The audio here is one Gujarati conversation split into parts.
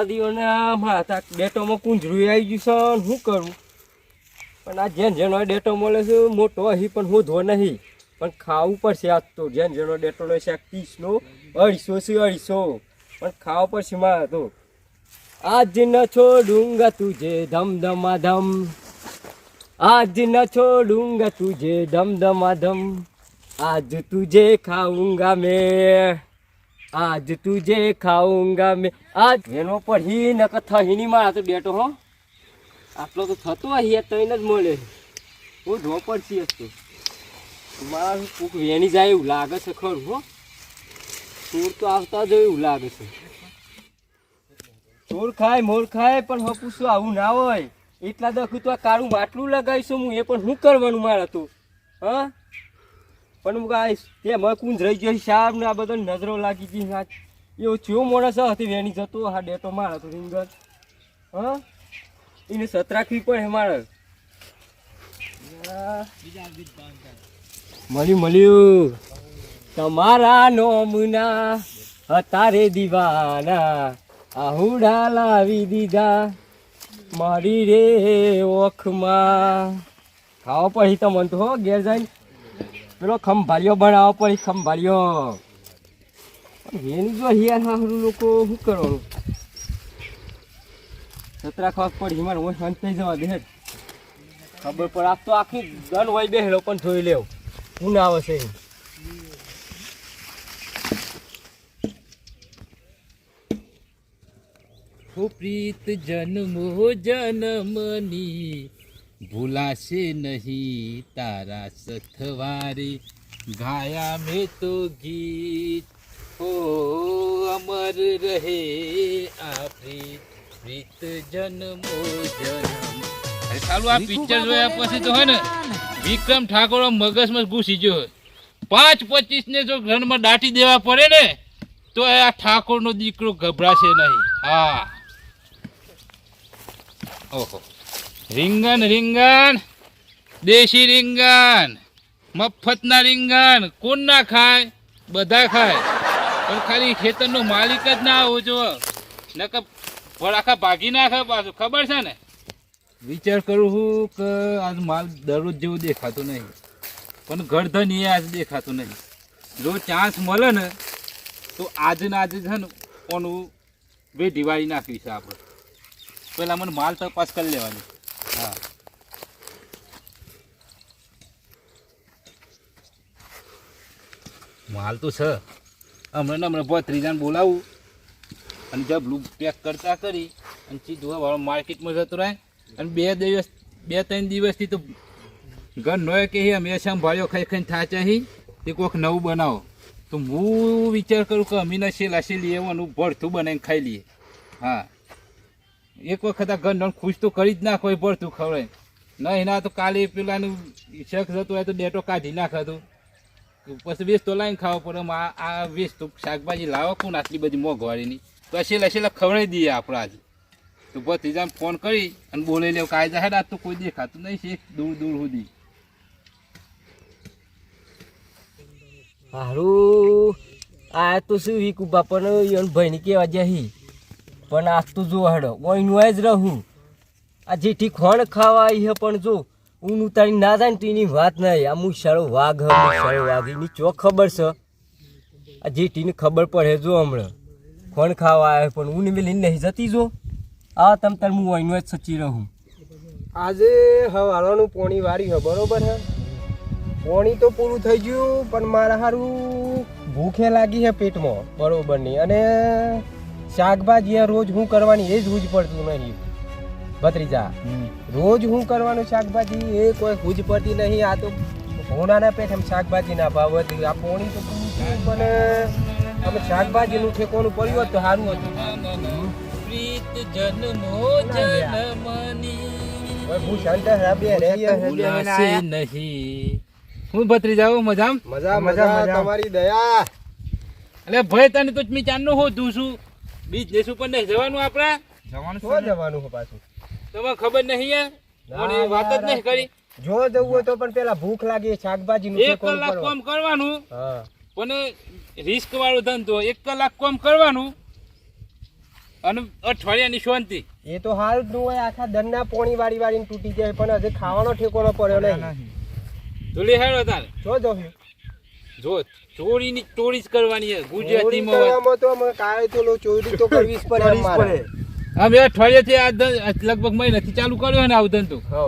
દીઓને મારા ડેટોમાં કુંજરું આવી ગયું છે, શું કરું? પણ આ જેનો ડેટો મળે છે મોટો અહીં પણ હોધવો નહીં, પણ ખાવું પડશે. આજ તો જેનો ડેટોનો છે 30નો 250 પણ ખાવા પડશે મારે તો. આજ ન છોડુંગા તુજે ધમધમાધમ, આજ ન છોડુંગા તુજે ધમધમાધમ, आज तुझे खाऊंगा मैं, आज तुझे खाऊंगा मैं. આજ એનો પડી ન કથા નહીં મારા તો ડેટો હો આટલો તો થતો અહીંયા તઈને જ મળે. હું ધો પડશી હતો મારું કૂક વેણી જાય એવું લાગે છે ખરું. હો ચોર તો આવતા જ એવું લાગે છે. ચોર ખાય મોર ખાય પણ હપુસું આવું ના હોય. એટલા દખું તો આ કાળું માટલું લગાવીશું હું, એ પણ શું કરવાનું મારે તો? હા પણ હું ગાઈશ તે મને કુંજ રહી ગયો સાહેબ ને આ બધા નજરો લાગી ગઈ. હા એવો ચેવો માણસ હતી વેણી જતો. હા ડેટો મારે તો રીંગણ હા એને સત રાખવી પડે મારે. મળ્યું તમારા નોમના તારે દીવાના, આહુડા લાવી દીધા મારી રે ઓખમાં. ખાવા પડી તો મન તો હો ઘેર જઈને પેલો ખંભાળિયો બનાવો પડી. ખંભાળિયો એની જો હિયાર હારું લોકો શું કરવાનું? સતરા ખાવા પડી મારે હું શાંત થઈ જવા દે. ખબર પડે આપ તો આખી ગન હોય બેહેલો પણ જોઈ લેવ હું ના આવે છે. પ્રીત જન્મો જન્મની ભૂલાશે નહીં તારા સથવારે, ગાયા મેં તો ગીત હો અમર રહે આ પ્રીત, પ્રીત જન્મો જન્મ. અરે ચાલુ આ પિક્ચર જોયા પછી તો હે ને વિક્રમ ઠાકોર મગજમાં ઘૂસી ગયો. 5-25 ને જો ઘરમાં દાટી દેવા પડે ને તો આ ઠાકોરનો દીકરો ગભરાશે નહીં. હા ઓહો રીંગણ રીંગણ દેશી રીંગણ મફતના રીંગણ કોણ ના ખાય? બધા ખાય પણ ખાલી ખેતરનો માલિક જ ના આવો જો નકર ભડાકા ભાગી નાખે પાછું. ખબર છે ને? વિચાર કરું છું કે આજ માલ દરરોજ જેવું દેખાતું નહીં પણ ગરધન એ આજ દેખાતું નહીં. જો ચાન્સ મળે ને તો આજે ને આજે છે ને ઓનું બે દિવાળી નાખવી છે આપણે. પેલા મને માલ તપાસ કરી લેવાની. હા માલ તો છે. હમણાં ત્રીજાને બોલાવું અને જબલું પેક કરતા કરી અને સીધું હવે માર્કેટમાં જતો રહે. અને 2-3 દિવસથી તો ઘર નો કે અમે સંભાળ્યો ખાઈ ખાઈને થાચા હી તે કોઈક નવું બનાવો. તો હું વિચાર કરું કે અમીને શેલાશી લઈએ એનું ભરતું બનાવીને ખાઈ લઈએ. હા એક વખત આ ઘર ખુશ તો કરી જ નાખો એ ભરતું ખવડાય નહીં. ના તો કાલે પેલાનું શક જતું હોય તો ડેટો કાઢી નાખાતું પછી વેસ્ટ તો લાવીને ખાવો પડે. આ વેસ્ટ તો શાકભાજી લાવો કોણ આટલી બધી મોંઘવારીની? તો આ શેલા ખવડાવી દઈએ આપણે આજે. તો ભત્રીજાને ફોન કરી અને બોલાવી લેવું કાયદા હેડ. આજ તો કોઈ દેખાતું નહીં છે દૂર દૂર સુધી. હારું આ તો શું વીકું બાપાને ભાઈને કેવા જહી પણ આજ તો જો હેડો ઓઈનું જ રહું. આ જેઠી ખોણ ખાવા આવી હે પણ જો ઊન ઉતારી ના જાય ને તો એની વાત નહીં. આ મુશાળો વાઘ હ મુશાળો વાઘ એની ચોક ખબર છે. આ જેઠીને ખબર પડે જો હમણાં ખોણ ખાવા આવે પણ ઊન મેલી નહીં જતી. જો આ તમ તાર હું ઓઈનું જ સચી રહું. આજે હવારનું પોણી વાળી હે બરોબર હે. પોણી તો પૂરું થઈ ગયું પણ મારા હારું ભૂખે લાગી હે પેટમાં બરોબર નહીં. અને શાકભાજી રોજ હું કરવાની એ જ હુજ પડતું નહીં ભત્રીજા. રોજ હું કરવાનું શાકભાજી એ કોઈ હુજ પડતી નહીં. આ તો હોનાના પેટ એમ શાકભાજી ના ભાવ હતી. આ પોણી તો પૂરું થયું પણ અમે શાકભાજીનું ઠેકોનું પડ્યું હોત તો સારું હતું. પ્રીત જન્મો જન્મની હું શાંત નહીં. હું ભત્રીજા મજામ મજા મજા તમારી દયા. એટલે ભાઈ તને તો મેં ચાંદનો હોતું છું બિઝનેસ ઉપર નહીં જવાનું આપણે. જવાનું છે પાછું તમને ખબર નહીં યાર મને વાત જ નહીં કરી. જો જવું હોય તો પણ પેલા ભૂખ લાગી શાકભાજી 1 કલાક કામ કરવાનું પણ રિસ્ક વાળો ધંધો. 1 કલાક કામ કરવાનું અને અઠવાડિયાની શાંતિ. એ તો હાલ જ નું હોય, આખા દનના પોણી વાળીને તૂટી જાય, પણ હજી ખાવાનો ઠેકોનો પડ્યો નહીં. તો લે હેડો તારે. જો જોયું જો ચોરીની ચોરી જ કરવાની છે ચોરી ગુજરાતીમાં. કરવામાં તો અમે કાંઈ તો લો ચોરી તો કરવી જ પડે અમારે. અમે અઠવાડિયાથી આ લગભગ મહિનાથી ચાલુ કર્યો ને આવું ધંધો. હઉ.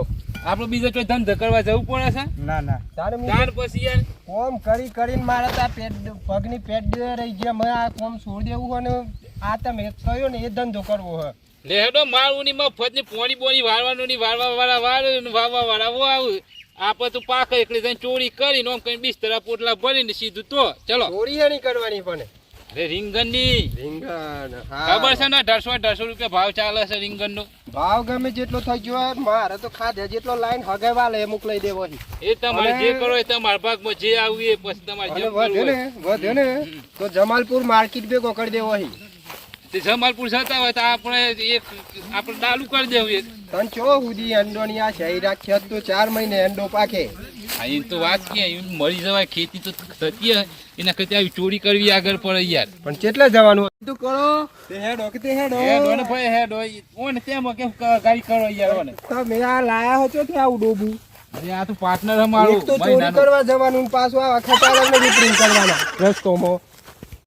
આપણે બીજો કોઈ ધંધો કરવા જવું પડે છે. ના ના તારે ત્યાર પછી યાર કોમ કરી કરીને મારે તો આ પગની પેટ રહી ગયા. મેં આ કોમ છોડી દેવું હોય ને આ તમે કહ્યો ને એ ધંધો કરવો હોય. લેડો માળુની મફત ની પોણી બોણી વાળવાનું ની વાળવા વાળા વાળે વાવવા વાળા આવું. આપણે તો પાક એકલી જઈને ચોરી કરી નોમ કઈ બિસ્તરા પોટલા ભરીને સીધું તો ચલો. ચોરી હે નહીં કરવાની પણ. અરે રીંગણ ની રીંગણ ખબર છે ને 150 રૂપિયા ભાવ ચાલે છે રીંગણ નો. ભાવ ગમે જેટલો થઈ ગયો હોય, મારે તો ખાધે જેટલો લાઈન હગે વાલે એ મોકલાઈ દેવો. એ તમારે જે કરો એ તમારા ભાગમાં જે આવ્યું એ પછી તમારે જેમ કરવું હોય. વધે ને તો જમાલપુર માર્કેટ ભેગો કરી દેવો અહીં. તે જમાલપુર જતા હોય તો આપણે ડાલુ કરી દેવું એક. તન ચો સુધી અંડોની આ શહી રાખ્યા તો 4 મહિને અંડો પાકે. હા એ તો વાત કે મરી જવાય, ખેતી તો થતી હોય એના કરતા આવી ચોરી કરવી આગળ પડે યાર. પણ કેટલે જવાનું તું કરો તે હેડો કે તે હેડો હેડો ને ભાઈ હેડો ઓને તેમાં કેમ ગાડી કરો યાર ઓને. તમે આ લાયા હો છો તે આવું ડોબું. અરે આ તો પાર્ટનર અમારું. એક તો ચોરી કરવા જવાનું ને પાછું આ ખટારાને રિપેરિંગ કરવાના રસ્તોમાં.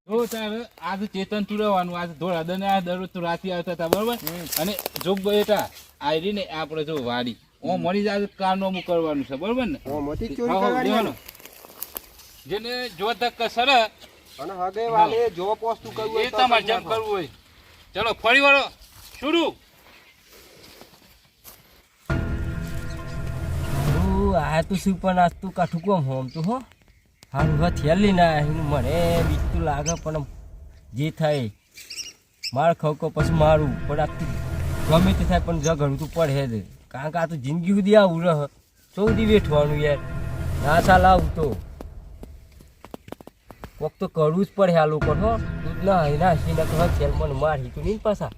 જો તારે આજ ચેતન તું રહેવાનું. આજ ધોળા દને આ દરરોજ તો રાતે આવતા હતા બરોબર. અને જો બેટા આયરી ને આપણે જો વાડી ઓ મળી જાય કારનામું કરવાનું છે બરોબર ને. ઓ મોટી ચોરી કરવાની. જેને જો ધક્ક સર અને હગે વાલે જો પોસ્તું કરવું એ તમારે જેમ કરવું હોય. ચલો ફરી વળો શરૂ. આ તો શું પણ આજ તું કાઠું કોમ હોમ તું હો હારું હથિયાલી ના મને બીક તો લાગે પણ જે થાય માર ખવકો પછી મારું પણ આ ગમે તે થાય પણ ઝઘડું તું પડે જ. કારણ કે આ તો જિંદગી સુધી આવું રહ સૌથી વેઠવાનું યાર. ના ચાલ આવું તો કોક તો કરવું જ પડે આ લોકો હો. તું ના ના હસીને તો હથિયાર મને મારી તું નહીં પાછા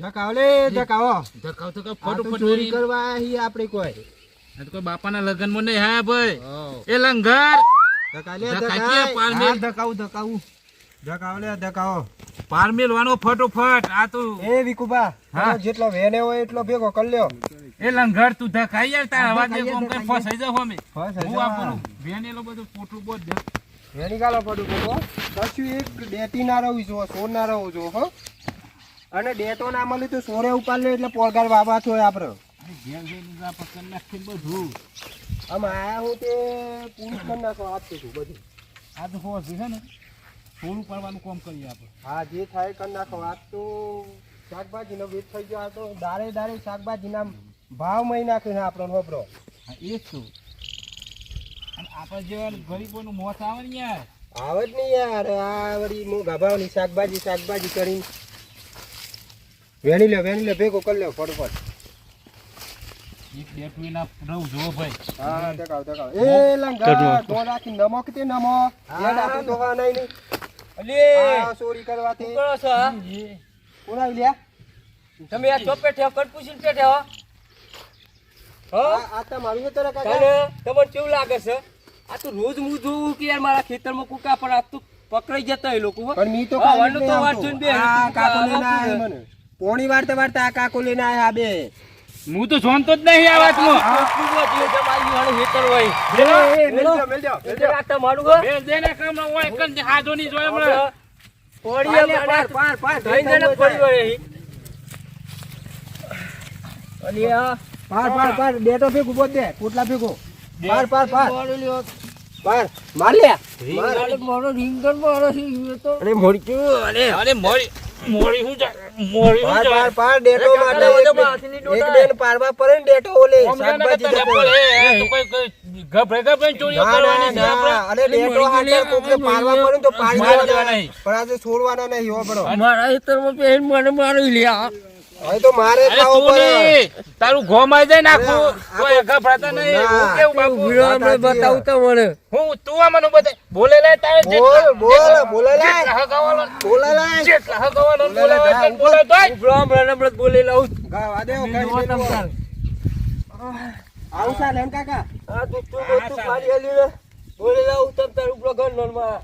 ધકાવ લે ધકાવો. ધક્કાવ તો આ તો ફટોફટ ચોરી કરવા અહીં આપણે કોઈ આ તો કોઈ બાપાના લગ્નમાં નહીં. હા ભાઈ એ લંગર ધકા લે ધકાઈએ પારમેલ. ધકાવું ધકાવ લે ધકાવો. પારમેલવાનો ફટોફટ. આ તો એ વિકુબા હા. જેટલો વેને હોય એટલો ભેગો કરી લ્યો. એ લંગર તું ધકાઈ યાર તારા અવાજ ને કોમ કઈ ધકાઈએ. ફસાઈ જાવ અમે. ફસાઈ હું જાવ. આપણું વેનેલો બધું પોટલું બોટ દે. વેની ગાલો પડું ભેગો કશું એક ડેટી ના રહું જો સોર ના રહું જો હો. અને ડેટો ના મળે તો સોરે ઉપાડ લે એટલે પોરગાર બાબા થોય આપણે. ઘેર જઈને આ પકડ નાખીને બધું. આમ આયા હું તે પૂરું કરી નાખો આજ તો બધું. આ તો હોશ છે ને થોડું પડવાનું કામ કરીએ આપણે. હા જે થાય કરી નાખો. આજ તો શાકભાજીનો વેચ થઈ ગયો. આ તો દારે દારે શાકભાજીના ભાવ મહી નાખ્યો છે આપણો હોપરો. હા એ જ તો. અને આપણે જેવા ગરીબોનું મોત આવે ને યાર. આવે જ નહીં યાર. આ વળી મોંઘા ભાવની શાકભાજી કરીને વેણી લે ભેગો કરી લે ફટોફટ. એક બેટરી ના રહું જો ભાઈ. હા ધકાવ એ લંગા તો રાખી નમક તે નમક યાદ આપી તો હા નહીં આ ચોરી કરવાથી કરો છો હા? ઉડાવી લ્યા. તમે આ ચોપે ઠેવ કટપુસી પે ઠેવ આ તમારું છે તારા કાકા. તમને કેવું લાગે છે? આ તો રોજ હું જોઉં કે યાર મારા ખેતરમાં કુકા પણ આ તો પકડાઈ જતા એ લોકો હો. પણ મી તો હા, કાંઈ વળનું તો નહીં વાત આવતો. જોઈને બે આ હેઠું કાકો લઈને કુકા આયા મને. પોણી વારતા આ કાકો લઈને આયા આ બે. હું તો જોનતો જ નહીં આ વાતમાં. આટલું બધું જેમ આવ્યું હાલે હેતર હોય. મેલ જાઓ. એટલે આ તમારું હો? બે દેના કામ હોય કન હાજો ની જોય હમણાં. પોળી એમ પાર ધોઈને જઈને પડી વળે અહીં. અલી આ પાર ડેટો ભેગું બોલ દે પોટલા ભેગો. પાર મારો લ્યો. માર લે. મારો રીંગણ મારો છે તો. અરે મોડ્યું અરે અરે મોરી હું જાય. પાર ડેટો માટે એક બેન પારવા પડે ને ડેટો ઓલે શાકભાજી ચોરીઓ ના, કરવાની છે ના, આપણે. અરે ડેટો હાથે કોકને પારવા પડે ને તો પાડી મારી દેવાના. દેવાના નહીં. પણ આજે છોડવાના નહીં હો બરો. મારા ખેતરમાં પહેર મને મારી લ્યા. હવે તો મારે અરે ખાવો તું પડે. નહીં. તારું ઘોમાઈ જાય નાખું અરે, કોઈ ગભરાતા નહીં. ના. હું કેવું બાપુ? ઉભી રહો, હમણાં બતાવું તમને. હું તું આ મને બતાય. બોલે લે તારે બોલે લાય. જેટલા હગાવાલો બોલે લાય. જેટલા હગાવાલો બોલે લે, બોલાવે જા, બોલે તોય. ઉભરો હમણાં બોલી લઉં. ગાવા દેવો જોવો કઈ તમ તાર. આવું ચાલે એમ કાકા. આ તું ખાલી હલ્યું ને. બોલી લઉં તમ તાર ઉપરો ઘર નોનમાં.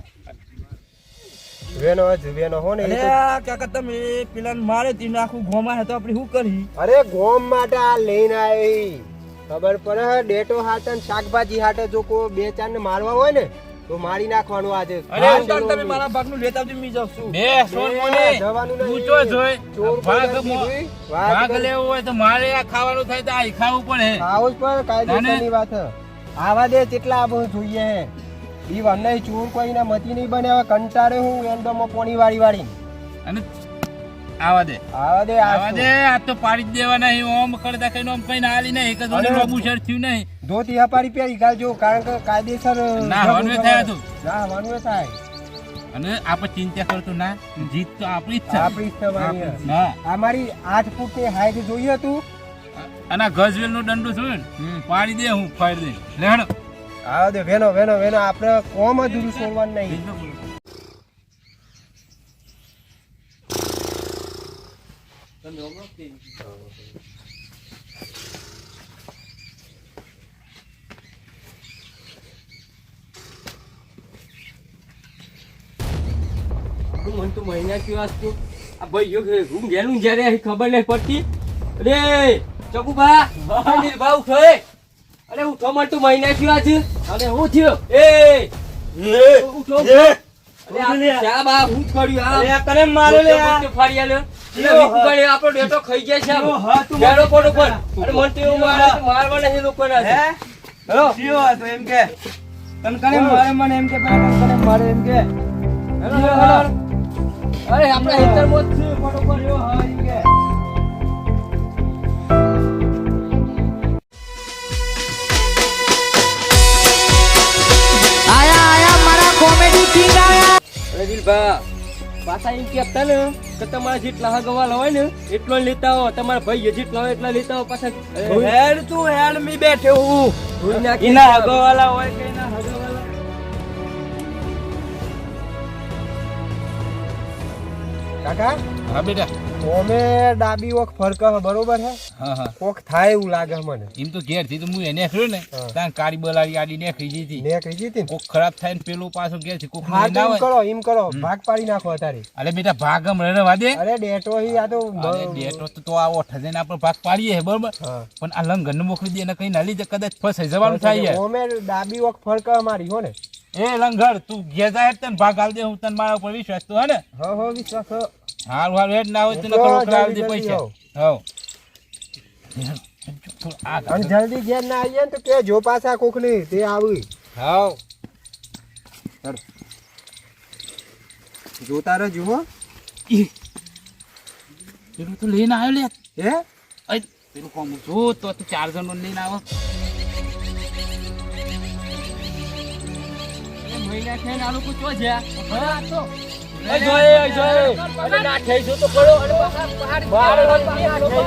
વેનો જ વેનો હો ને એ અરે તો- આ કાકા તમે પેલા મારે તીન આખું ગોમાં હે તો આપણે શું કરી અરે ગોમ માટે આ લઈને આવી ખબર પડે હે, ડેટો હાટે ને શાકભાજી હાટે જો કોઈ બે ચાર ને મારવા હોય ને તો મારી નાખવાનું આજે અરે હા, અંકલ ચલો તમે મારા ભાગનું લેતા આવજો મી જાઉં છું બે સોન બે, મોને જવાનું નહીં. તું તો જોઈ ચોર ભાગ કોઈ મો- નથી જોઈ. વાત ભાગ કરી. લેવો હોય તો મારે આ ખાવાનું થાય તો આ ખાવું પડે આવું જ પણ કાયદેસરની વાત હે. આવા દે કેટલા આ બધું જોઈએ હે ઈ વનને ચોર કોઈને મતી નહીં બને હવે કંટાળે હું એન્ડોમાં પોણી વાળી અને આવા દે આવા દે આવા દે આ તો પાડી જ દેવાના નહીં ઓમ કરતા કઈ ઓમ કઈ હાલી નહીં એક જ અરે. રોબુ શર્ટ થયું નહીં ધોતી હપારી પહેરી ગાલજો કારણ કે કાયદેસર ના, હવાનું એ થાય હતું. ના હવાનું એ થાય અને આપણે ચિંતા કરતું ના જીત તો આપણી જ છે આપણી જ થવાની હે. હા આ મારી 8 ફૂટની હાઈટ જોઈએ હતું અને આ ગજવેલ નું દંડું છું ને પાડી દે હું ફાડી દે લે હેડો આવા દે વેનો વેનો વેનો આપણે કોમ અધૂરું છોડવાનું નહીં મને તો મહિના થી વાંચતું આ ભાઈ રૂમ ગયેલું જ્યારે અહીં ખબર નહીં પડતી અરે ચકુભા નિર્ભા ઉઠો એ અરે ઉઠો મને તું મહિના થી વાંચ અરે હું થયો એ ઉઠો અરે આ ચા બા હું જ કર્યું આ અરે કરે મારે લે આ. ફાડી આલ્યો આપણો ડેટો ખાઈ ગયા છે બેડો પડો પર અરે મને તો એવું મારવા નહીં લોકોના છે હેલો જીઓ હતો એમ કે તન કને મારે મને એમ કે પેલા તન કને મારે એમ કે હેલો હેલો અરે આપણે હેતરમાં જ છે પડો પર જીઓ હા એમ કે અરે દિલભા પાછા એમ કહેતા ને કે તમારા જેટલા હગવાલા હોય ને એટલો જ લેતા હો તમારા ભાઈ જેટલા હોય એટલા લેતા હો પાછા હેડ તું હેડ મી બેઠે હું ધોઈ નાખી ઇના હગવાલા હોય કે ઇના હગવાલા કાકા હા બેટા ઓમે ડાબી ઓખ ફરક હે, બરોબર હે હા હા કોક થાય એવું લાગે મને એમ તો ઘેર થી તો હું એને ખરું ને હા. ત્યાં કાળી બલાડી આડી નેખરી જીતી નેકરી જીતી ને કોક ખરાબ થાય ને પેલું પાછું ઘેર થી કોક હા લઈને તો એમ આવે કરો એમ કરો ભાગ પાડી નાખો તારી અરે બેટા ભાગ હમ રહેવા દે અરે ડેટો હી આ તો અરે ડેટો તો આ ઓઠ જઈને આપણે ભાગ પાડીએ છે બરોબર હા. પણ આ લંગન મોકલી દે એને કઈ ના લીધે કદાચ ફસાઈ જવાનું થાય યાર ઓમે ડાબી ઓખ ફરક મારી હો ને એ લંગર તું ઘેર જાય તને ભાગ આલ દે હું તને મારા ઉપર વિશ્વાસ તો હે ને હો વિશ્વાસ હો. હારું હારું હેડ ના હોય તને ઉઠો, કરોડ આલ દે જલ્દી પૈસા આવો. હવ અને જલ્દી ઘેર ના આવીએ ને તો કે જો પાછા કોક ની તે આવી હાવ જોતા રહેજો હો પેલું તો લઈને આવ્યો લે હે અય પેલું કોમ જો તો તું 4 જણનો લઈને આવો મહિના થઈને આ લોકો ચો જ્યાં હા તો જોઈ અને ના થઈ જો તો પડો અને પાછા બહાર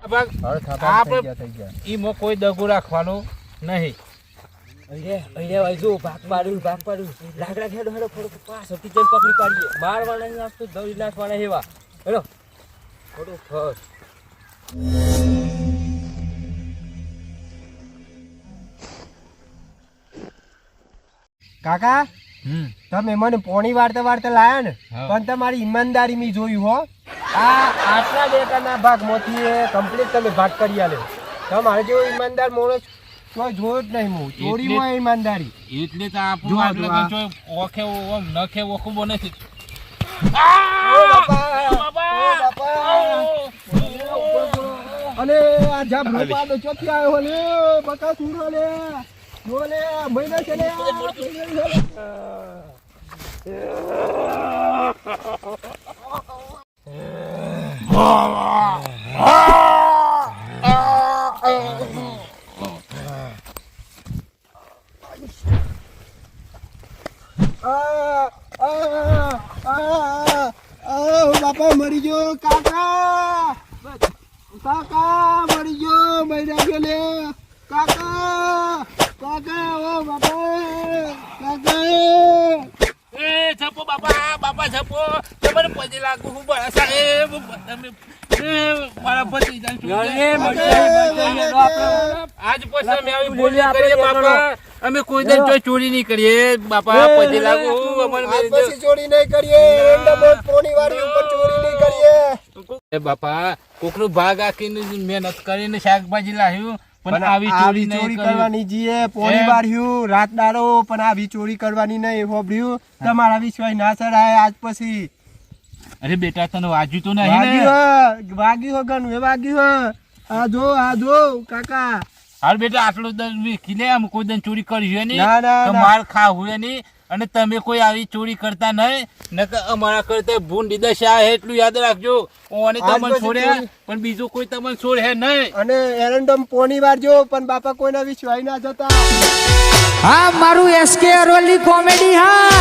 ભાગ આપણે થઈ ગયા ઈમાં કોઈ દગો રાખવાનો નહીં અહીંયા જો ભાગ પાડ્યું લાકડા ખેડો હેડો ફોડો પાછળથી જઈને પકડી પાડીએ મારવાના નહીં આપતો દોડી નાખવાના એવા હેડો થોડું ફસ કાકા તમે મને પોણી વાર્તા લાયા ને હા. પણ તમારી ઈમાનદારી મી જોયું હો આ આટલા ડેટાના ભાગમાંથી કમ્પ્લીટ તમે ભાગ કરી આલ્યો તમારે જેવો ઈમાનદાર માણસ કોઈ જોયો જ નહીં હું ચોરીમાં ઈમાનદારી એટલે તો આપણું જો આ આગળ જો આ. જો ઓખે ઓમ નખે ઓખું બને છે ઓ બાપા અને આ જાબરો પાડો ચોથી આવ્યો લે બકા સુરો લે જો લે મહિના છે લે બાપા મરી ગયો કાકા કાકા મરી ગયો મહિના ગયો લે કાકા કાકા ઓ બાપા કાકા એ છપો બાપા છપો તમારે પજે લાગુ હું બસ સાહેબ તમે મારા ભત્રીજાને શું અરે, છે? મરચાઈ આપણે આજ પછી અમે આવી ભૂલ નહીં કરીએ બાપા. અમે કોઈ દી ચોય ચોરી નહીં કરીએ બાપા. પછી લાગુ અમને આજ મેં પછી ચોરી નહીં કરીએ એરંડમો પોણી વાળી ઉપર ચોરી નહીં કરીએ. એ બાપા કોકનો ભાગ આખીને મહેનત કરીને શાકભાજી લાવ્યું પણ આવી ચોરી નહીં ચોરી કરવાની. કરવાની જીએ પોણી એમ? વાળ્યું રાત દાડો પણ આવી ચોરી કરવાની નહીં હોભળ્યું તમારા વિશ્વાસ ના ચડાય આજ પછી. અરે બેટા તને વાજ્યું તો નહીં ને? વાગ્યું હો ગણું એ વાગ્યું હો. આ જો કાકા. હાલ બેટા આટલો દંડ વીખી લે. આમ કોઈ દંડ ચોરી કરી નહીં ના, ના, તો ના. માર ખાવું હે નહીં. અને તમે કોઈ આવી ચોરી કરતા નહીં નકર અમારા કરતા ભૂંડી દશા હે એટલું યાદ રાખજો. ઓને આજ તમને પછી છોડ્યા ચોરી. પણ બીજું કોઈ તમને છોડ હે નહીં. અને એરંડમ પોણી વાળજો પણ બાપા કોઈના વિશ્વાસ ના જતા. હા મારું એસકે અરવલ્લી કોમેડી હા